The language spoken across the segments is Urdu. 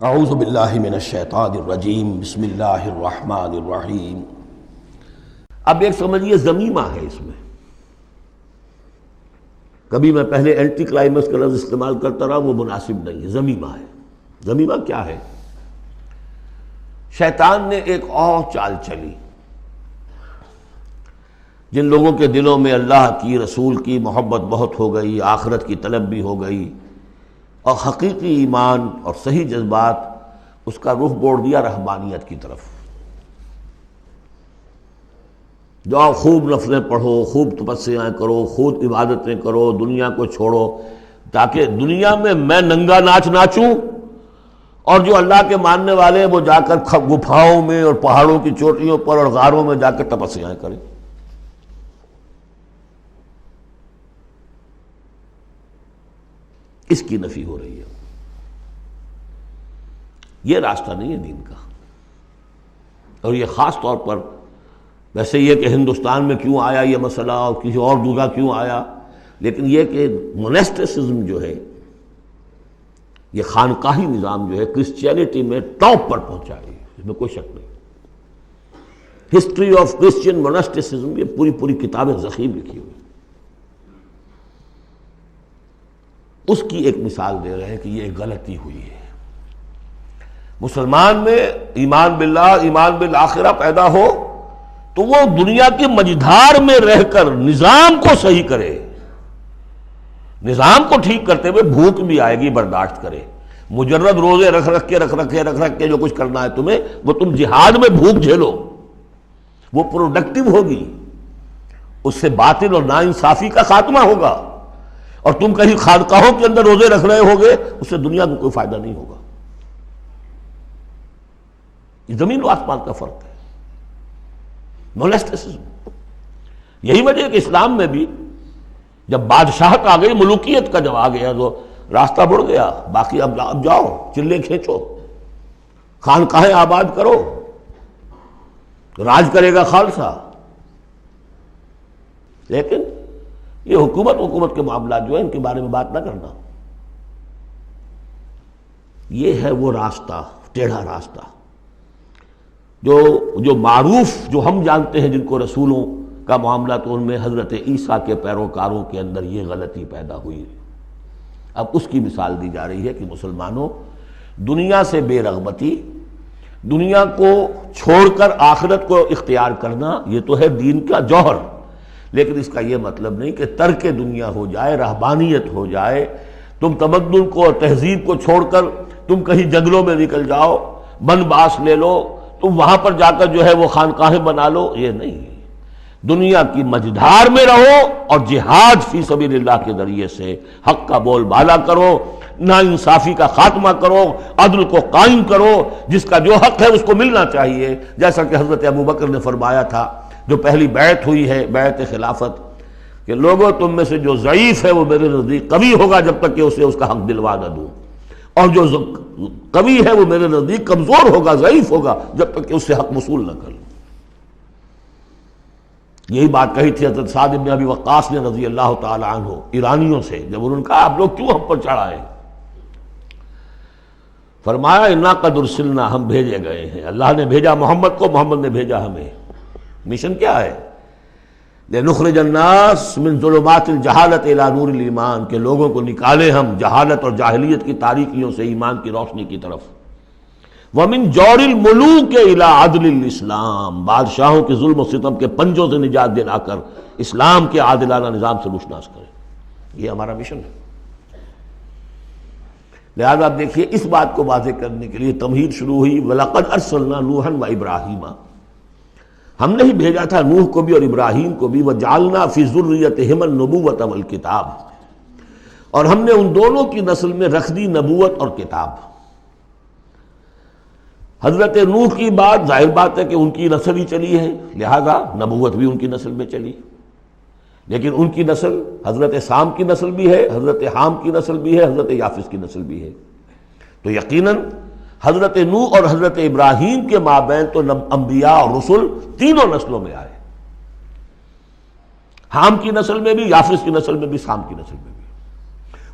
اعوذ باللہ من الشیطان الرجیم بسم اللہ الرحمن الرحیم۔ اب ایک سمجھیے ضمیمہ ہے اس میں، کبھی میں پہلے اینٹی کلائمیکس کا لفظ استعمال کرتا رہا، وہ مناسب نہیں ہے، ضمیمہ ہے۔ ضمیمہ کیا ہے؟ شیطان نے ایک اور چال چلی، جن لوگوں کے دلوں میں اللہ کی رسول کی محبت بہت ہو گئی، آخرت کی طلب بھی ہو گئی، اور حقیقی ایمان اور صحیح جذبات، اس کا رخ موڑ دیا رہبانیت کی طرف۔ جاؤ خوب نفلیں پڑھو، خوب تپسیاں کرو، خوب عبادتیں کرو، دنیا کو چھوڑو، تاکہ دنیا میں ننگا ناچ ناچوں، اور جو اللہ کے ماننے والے ہیں وہ جا کر گپھاؤں میں اور پہاڑوں کی چوٹیوں پر اور غاروں میں جا کر تپسیاں کریں۔ اس کی نفی ہو رہی ہے۔ یہ راستہ نہیں ہے دین کا، اور یہ خاص طور پر ویسے یہ کہ ہندوستان میں کیوں آیا یہ مسئلہ اور کسی اور جگہ کیوں آیا، لیکن یہ کہ موناسٹسزم جو ہے، یہ خانقاہی نظام جو ہے، کرسچینٹی میں ٹاپ پر پہنچا ہے، اس میں کوئی شک نہیں۔ ہسٹری آف کرسچین موناسٹسزم، یہ پوری کتابیں ضخیم لکھی ہوئی، اس کی ایک مثال دے رہے ہیں کہ یہ ایک غلطی ہوئی ہے۔ مسلمان میں ایمان باللہ، ایمان بالآخرہ پیدا ہو تو وہ دنیا کی مجدھار میں رہ کر نظام کو صحیح کرے، نظام کو ٹھیک کرتے ہوئے بھوک بھی آئے گی برداشت کرے۔ مجرد روزے رکھ کے جو کچھ کرنا ہے تمہیں، وہ تم جہاد میں بھوک جھیلو، وہ پروڈکٹیو ہوگی، اس سے باطل اور ناانصافی کا خاتمہ ہوگا۔ اور تم کہیں خانقاہوں کے اندر روزے رکھ رہے ہوگے، اس سے دنیا کو کوئی فائدہ نہیں ہوگا۔ یہ زمین و آسمان کا فرق ہے، موناسٹسزم۔ یہی وجہ ہے کہ اسلام میں بھی جب بادشاہت آ گئی، ملوکیت کا جب آ گیا تو راستہ بڑھ گیا، باقی اب جاؤ چلے کھینچو، خانقاہیں آباد کرو، راج کرے گا خالصہ۔ لیکن یہ حکومت کے معاملات جو ہیں، ان کے بارے میں بات نہ کرنا۔ یہ ہے وہ راستہ، ٹیڑھا راستہ، جو معروف، جو ہم جانتے ہیں، جن کو رسولوں کا معاملہ، تو ان میں حضرت عیسیٰ کے پیروکاروں کے اندر یہ غلطی پیدا ہوئی۔ اب اس کی مثال دی جا رہی ہے کہ مسلمانوں، دنیا سے بے رغبتی، دنیا کو چھوڑ کر آخرت کو اختیار کرنا، یہ تو ہے دین کا جوہر، لیکن اس کا یہ مطلب نہیں کہ ترک دنیا ہو جائے، رہبانیت ہو جائے، تم تمدن کو اور تہذیب کو چھوڑ کر تم کہیں جنگلوں میں نکل جاؤ، بن باس لے لو، تم وہاں پر جا کر جو ہے وہ خانقاہیں بنا لو، یہ نہیں۔ دنیا کی مجدھار میں رہو اور جہاد فی سبیل اللہ کے ذریعے سے حق کا بول بالا کرو، ناانصافی کا خاتمہ کرو، عدل کو قائم کرو، جس کا جو حق ہے اس کو ملنا چاہیے، جیسا کہ حضرت ابوبکر نے فرمایا تھا جو پہلی بیعت ہوئی ہے، بیعت خلافت، کہ لوگوں تم میں سے جو ضعیف ہے وہ میرے نزدیک قوی ہوگا جب تک کہ اسے اس کا حق دلوا نہ دوں، اور جو قوی ہے وہ میرے نزدیک کمزور ہوگا، ضعیف ہوگا جب تک کہ اس سے حق وصول نہ کر لوں۔ یہی بات کہی تھی حضرت سعد بن ابی وقاص نے رضی اللہ تعالی عنہ ایرانیوں سے، جب انہوں نے کہا آپ لوگ کیوں ہم پر چڑھائے؟ فرمایا انا قد ارسلنا، ہم بھیجے گئے ہیں، اللہ نے بھیجا محمد کو، محمد نے بھیجا ہمیں۔ مشن کیا ہے؟ لنخرج الناس من ظلمات الجہالت الی نور الایمان، کہ لوگوں کو نکالے ہم جہالت اور جاہلیت کی تاریکیوں سے ایمان کی روشنی کی طرف۔ ومن جور الملوک الی عدل الاسلام، بادشاہوں کے ظلم و ستم کے پنجوں سے نجات دلا کر اسلام کے عادلانہ نظام سے روشناس کریں، یہ ہمارا مشن ہے۔ لہذا آپ دیکھیے، اس بات کو واضح کرنے کے لیے تمہید شروع ہوئی، وَلَقَدْ أَرْسَلْنَا نُوحًا وَإِبْرَاهِيمَ، ہم نے ہی بھیجا تھا نوح کو بھی اور ابراہیم کو بھی، وَجَعَلْنَا فِي ذُرِّيَّتِهِمَا النُّبُوَّةَ وَالْكِتَابَ، اور ہم نے ان دونوں کی نسل میں رکھ دی نبوت اور کتاب۔ حضرت نوح کی بات ظاہر بات ہے کہ ان کی نسل ہی چلی ہے، لہذا نبوت بھی ان کی نسل میں چلی، لیکن ان کی نسل حضرت سام کی نسل بھی ہے، حضرت حام کی نسل بھی ہے، حضرت یافس کی نسل بھی ہے، تو یقیناً حضرت نوح اور حضرت ابراہیم کے مابین تو انبیاء اور رسل تینوں نسلوں میں آئے، حام کی نسل میں بھی، یافس کی نسل میں بھی، سام کی نسل میں بھی۔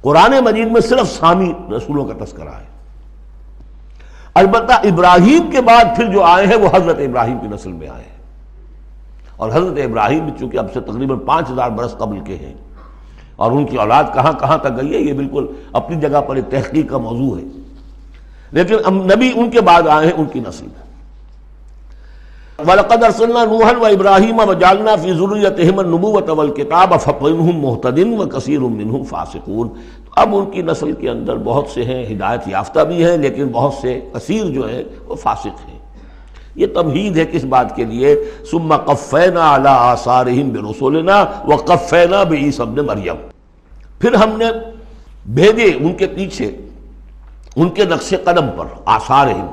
قرآن مجید میں صرف سامی رسولوں کا تذکرہ ہے، البتہ ابراہیم کے بعد پھر جو آئے ہیں وہ حضرت ابراہیم کی نسل میں آئے ہیں، اور حضرت ابراہیم بھی چونکہ اب سے تقریباً 5000 برس قبل کے ہیں، اور ان کی اولاد کہاں کہاں تک گئی ہے یہ بالکل اپنی جگہ پر ایک تحقیق کا موضوع ہے، لیکن نبی ان کے بعد آئے ہیں، ان کی نسل میں۔ وَلَقَدْ أَرْسَلْنَا نُوحًا وَإِبْرَاهِيمَ وَجَعَلْنَا فِي ذُرِّيَّتِهِمَا النُّبُوَّةَ وَالْكِتَابَ فَمِنْهُمْ مُهْتَدٍ وَكَثِيرٌ مِّنْهُمْ فَاسِقُونَ۔ اب ان کی نسل کے اندر بہت سے ہیں ہدایت یافتہ بھی ہیں، لیکن بہت سے کثیر جو ہیں وہ فاسق ہیں۔ یہ تمہید ہے کس بات کے لیے؟ ثُمَّ قَفَّيْنَا عَلَىٰ آثَارِهِمْ بِرُسُلِنَا وَقَفَّيْنَا بِعِيسَىٰ ابْنِ مَرْيَمَ، پھر ہم نے بھیجے ان کے پیچھے ان کے نقش قدم پر، آثارہم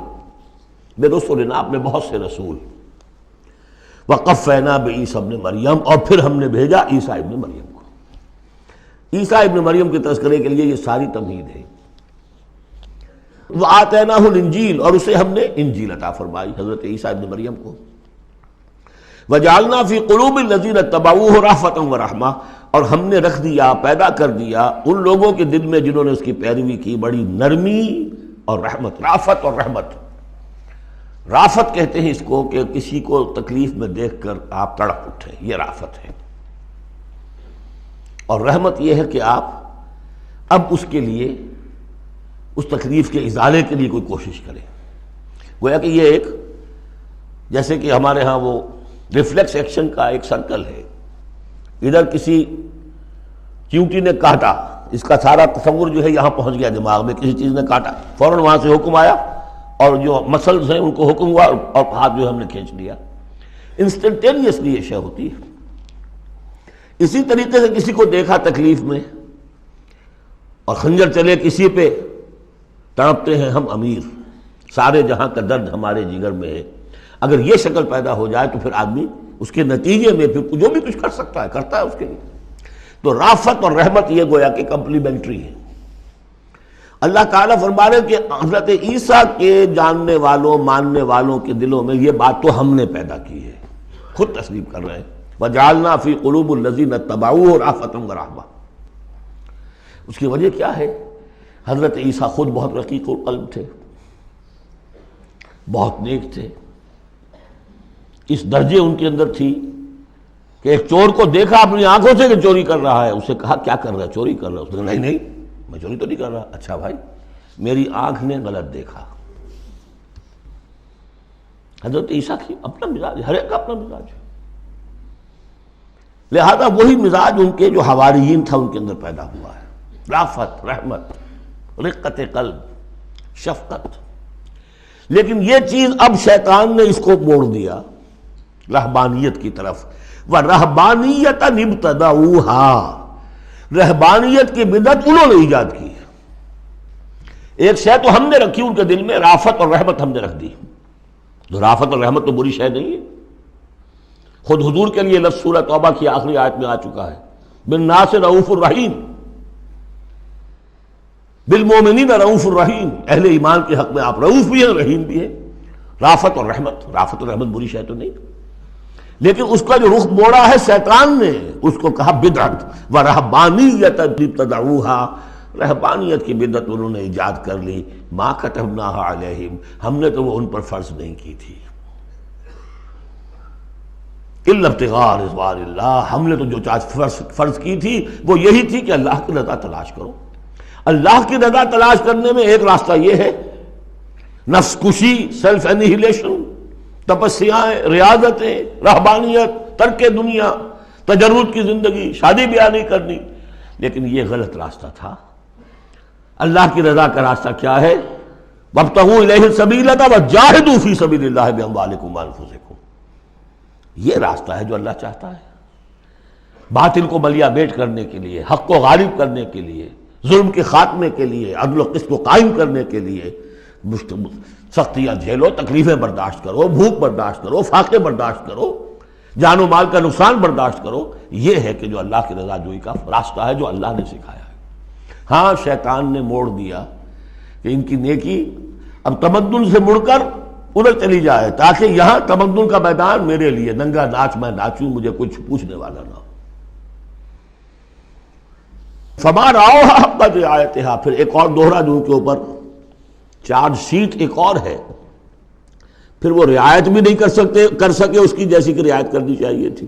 برسلنا، اپنے بہت سے رسول، وقفینا بعیسیٰ ابن مریم، اور پھر ہم نے بھیجا عیسیٰ ابن مریم کو۔ عیسیٰ ابن مریم کے تذکرے کے لیے یہ ساری تمہید ہے۔ وآتیناہ الانجیل، اور اسے ہم نے انجیل عطا فرمائی حضرت عیسیٰ ابن مریم کو۔ وجعلنا فی قلوب الذین اتبعوہ رأفۃ ورحمہ، اور ہم نے رکھ دیا، پیدا کر دیا ان لوگوں کے دل میں جنہوں نے اس کی پیروی کی، بڑی نرمی اور رحمت، رافت اور رحمت۔ رافت کہتے ہیں اس کو کہ کسی کو تکلیف میں دیکھ کر آپ تڑپ اٹھیں، یہ رافت ہے، اور رحمت یہ ہے کہ آپ اب اس کے لیے، اس تکلیف کے ازالے کے لیے کوئی کوشش کریں۔ گویا کہ یہ ایک، جیسے کہ ہمارے ہاں وہ ریفلیکس ایکشن کا ایک سرکل ہے، ادھر کسی چیونٹی نے کاٹا، اس کا سارا تصور جو ہے یہاں پہنچ گیا دماغ میں، کسی چیز نے کاٹا، فوراً وہاں سے حکم آیا، اور جو مسلز ہیں ان کو حکم ہوا، اور ہاتھ جو ہم نے کھینچ لیا، انسٹنٹینیسلی یہ شے ہوتی ہے۔ اسی طریقے سے کسی کو دیکھا تکلیف میں اور خنجر چلے کسی پہ، تڑپتے ہیں ہم امیر، سارے جہاں کا درد ہمارے جگر میں ہے۔ اگر یہ شکل پیدا ہو جائے تو پھر آدمی اس کے نتیجے میں پھر جو بھی کچھ کر سکتا ہے کرتا ہے اس کے لیے۔ تو رافت اور رحمت یہ گویا کہ کمپلیمنٹری ہے۔ اللہ تعالیٰ فرما رہے کہ حضرت عیسیٰ کے جاننے والوں، ماننے والوں کے دلوں میں یہ بات تو ہم نے پیدا کی ہے، خود تسلیم کر رہے ہیں۔ وَجَعَلْنَا فِي قُلُوبِ الَّذِينَ اتَّبَعُوهُ رَأْفَةً وَرَحْمَةً۔ اس کی وجہ کیا ہے؟ حضرت عیسیٰ خود بہت رقیق القلب تھے، بہت نیک تھے، اس درجے ان کے اندر تھی کہ ایک چور کو دیکھا اپنی آنکھوں سے کہ چوری کر رہا ہے، اسے کہا کیا کر رہا ہے؟ چوری کر رہا ہے۔ اس نے کہا نہیں میں چوری تو نہیں کر رہا۔ اچھا بھائی، میری آنکھ نے غلط دیکھا۔ حضرت عیسیٰ کی اپنا مزاج، ہر ایک کا اپنا مزاج ہے، لہذا وہی مزاج ان کے جو حواریین تھا ان کے اندر پیدا ہوا ہے، رافت، رحمت، رقت قلب، شفقت۔ لیکن یہ چیز اب شیطان نے اس کو موڑ دیا رہبانیت کی طرف۔ وَرَهْبَانِيَّةً ابْتَدَعُوهَا، رہبانیت کی بدعت انہوں نے ایجاد کی ہے۔ ایک شے تو ہم نے رکھی ان کے دل میں، رافت اور رحمت ہم نے رکھ دی۔ تو رافت اور رحمت تو بری شے نہیں ہے، خود حضور کے لیے لفظ سورہ توبہ کی آخری آیت میں آ چکا ہے، بالناس رؤوف الرحیم، بالمومنین رؤوف الرحیم، اہل ایمان کے حق میں آپ رؤوف بھی ہیں، رحیم بھی ہیں۔ رافت اور رحمت، رافت اور رحمت بری شے تو نہیں، لیکن اس کا جو رخ موڑا ہے شیطان نے، اس کو کہا بدعت۔ وَرَهْبَانِيَّةً ابْتَدَعُوهَا، رہبانیت کی بدعت انہوں نے ایجاد کر لی۔ مَا كَتَبْنَاهَا عَلَيْهِمْ، ہم نے تو وہ ان پر فرض نہیں کی تھی۔ إِلَّا ابْتِغَاءَ رِضْوَانِ اللَّهِ، ہم نے تو جو چیز فرض کی تھی وہ یہی تھی کہ اللہ کی رضا تلاش کرو۔ اللہ کی رضا تلاش کرنے میں ایک راستہ یہ ہے، نفس کشی، سیلف انہیلیشن، تپسیاں، ریاضتیں، رہبانیت، ترک دنیا، تجرد کی زندگی، شادی بیاہ نہیں کرنی، لیکن یہ غلط راستہ تھا۔ اللہ کی رضا کا راستہ کیا ہے؟ وَابْتَغُوا إِلَيْهِ السَّبِيلَ وَجَاهِدُوا فِي سَبِيلِ اللَّهِ بِأَمْوَالِكُمْ وَأَنفُسِكُمْ، یہ راستہ ہے جو اللہ چاہتا ہے، باطل کو ملیا بیٹ کرنے کے لیے، حق کو غالب کرنے کے لیے، ظلم کے خاتمے کے لیے، عدل و قسط کو قائم کرنے کے لیے۔ سختیاں جھیلو، تکلیفیں برداشت کرو، بھوک برداشت کرو، فاقے برداشت کرو، جان و مال کا نقصان برداشت کرو، یہ ہے کہ جو اللہ کی رضا جوئی کا راستہ ہے جو اللہ نے سکھایا ہے۔ ہاں شیطان نے موڑ دیا کہ ان کی نیکی اب تمدن سے مڑ کر ادھر چلی جائے، تاکہ یہاں تمدن کا میدان میرے لیے، ننگا ناچ میں ناچوں، مجھے کچھ پوچھنے والا نہ ہو۔ فَمَا رَعَوْهَا حَقَّ رِعَایَتِهَا، پھر ایک اور دوہرا جو ان کے اوپر چارج شیٹ ایک اور ہے، پھر وہ رعایت بھی نہیں کر سکے اس کی جیسی کہ رعایت کرنی چاہیے تھی۔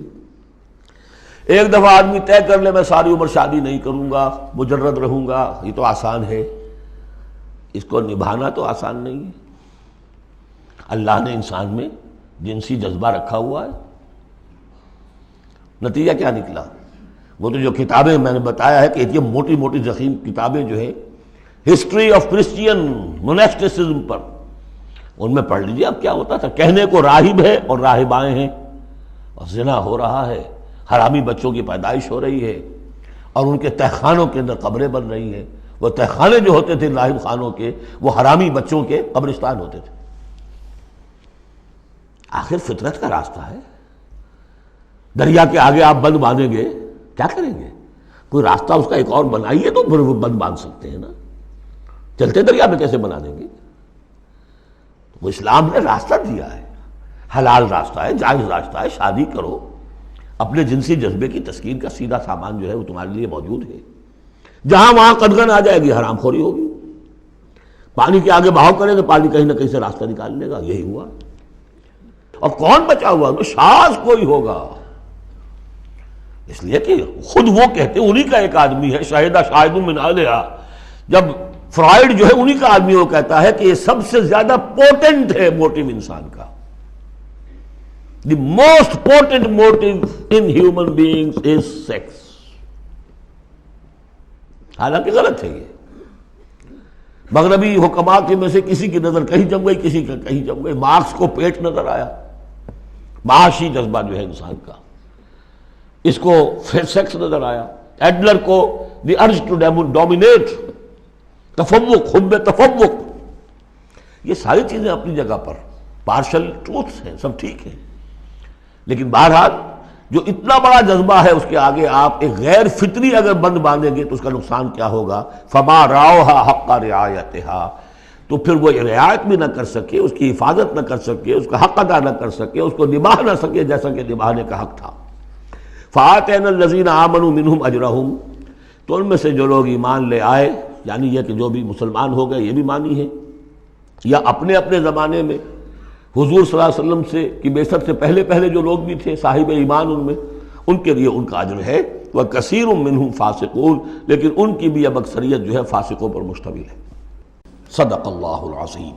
ایک دفعہ آدمی طے کر لے میں ساری عمر شادی نہیں کروں گا، مجرد رہوں گا، یہ تو آسان ہے، اس کو نبھانا تو آسان نہیں ہے۔ اللہ نے انسان میں جنسی جذبہ رکھا ہوا ہے، نتیجہ کیا نکلا؟ وہ تو جو کتابیں میں نے بتایا ہے کہ یہ موٹی موٹی ضخیم کتابیں جو ہیں ہسٹری آف کرسچین موناسٹسزم پر، ان میں پڑھ لیجیے اب کیا ہوتا تھا۔ کہنے کو راہب ہے اور راہبائیں ہیں، اور زنا ہو رہا ہے، حرامی بچوں کی پیدائش ہو رہی ہے، اور ان کے تہخانوں کے اندر قبریں بن رہی ہیں۔ وہ تہخانے جو ہوتے تھے راہب خانوں کے، وہ حرامی بچوں کے قبرستان ہوتے تھے۔ آخر فطرت کا راستہ ہے، دریا کے آگے آپ بند باندھیں گے کیا کریں گے؟ کوئی راستہ اس کا ایک اور بنائیے تو پھر وہ بند باندھ سکتے ہیں نا، چلتے دریا میں کیسے بنا دیں گے؟ وہ اسلام نے راستہ دیا ہے، حلال راستہ ہے، جائز راستہ ہے، شادی کرو، اپنے جنسی جذبے کی تسکین کا سیدھا سامان جو ہے وہ تمہارے لیے موجود ہے۔ جہاں وہاں قدغن آ جائے گی حرام خوری ہوگی، پانی کے آگے بہاؤ کریں تو پانی کہیں نہ کہیں سے راستہ نکال لے گا، یہی ہوا۔ اور کون بچا ہوا؟ تو شاذ کوئی ہوگا، اس لیے کہ خود وہ کہتے ہیں، انہی کا ایک آدمی ہے شاہدہ شاہد من اہلہا، جب فرائیڈ جو ہے انہی کا آدمی وہ کہتا ہے کہ یہ سب سے زیادہ پوٹنٹ ہے موٹیو انسان کا، the most potent motive in human beings is sex. حالانکہ غلط ہے یہ، مغربی حکماء کے میں سے کسی کی نظر کہیں جم گئی، کسی کا کہیں جم گئی۔ مارکس کو پیٹ نظر آیا، معاشی جذبہ جو ہے انسان کا، اس کو سیکس نظر آیا۔ ایڈلر کو دی ارج ٹو ڈومینیٹ، تفوق، حب تفوق۔ یہ ساری چیزیں اپنی جگہ پر پارشل ٹروتھس ہیں، سب ٹھیک ہے، لیکن بہرحال جو اتنا بڑا جذبہ ہے اس کے آگے آپ ایک غیر فطری اگر بند باندھیں گے تو اس کا نقصان کیا ہوگا؟ فما راؤہا حق رعایتہا، تو پھر وہ رعایت بھی نہ کر سکے، اس کی حفاظت نہ کر سکے، اس کا حق ادا نہ کر سکے، اس کو نبھا نہ سکے جیسا کہ نبھانے کا حق تھا۔ فآتینا الذین آمنوا منہم اجرہم، تو ان میں سے جو لوگ ایمان لے آئے، یعنی یہ کہ جو بھی مسلمان ہو گئے، یہ بھی مانی ہے، یا اپنے اپنے زمانے میں حضور صلی اللہ علیہ وسلم سے کی بعثت سے پہلے جو لوگ بھی تھے صاحب ایمان، ان میں ان کے لیے ان کا اجر ہے۔ وَكَثِيرٌ مِّنْهُمْ فَاسِقُونَ، لیکن ان کی بھی اب اکثریت جو ہے فاسقوں پر مشتمل ہے۔ صدق اللہ العظیم۔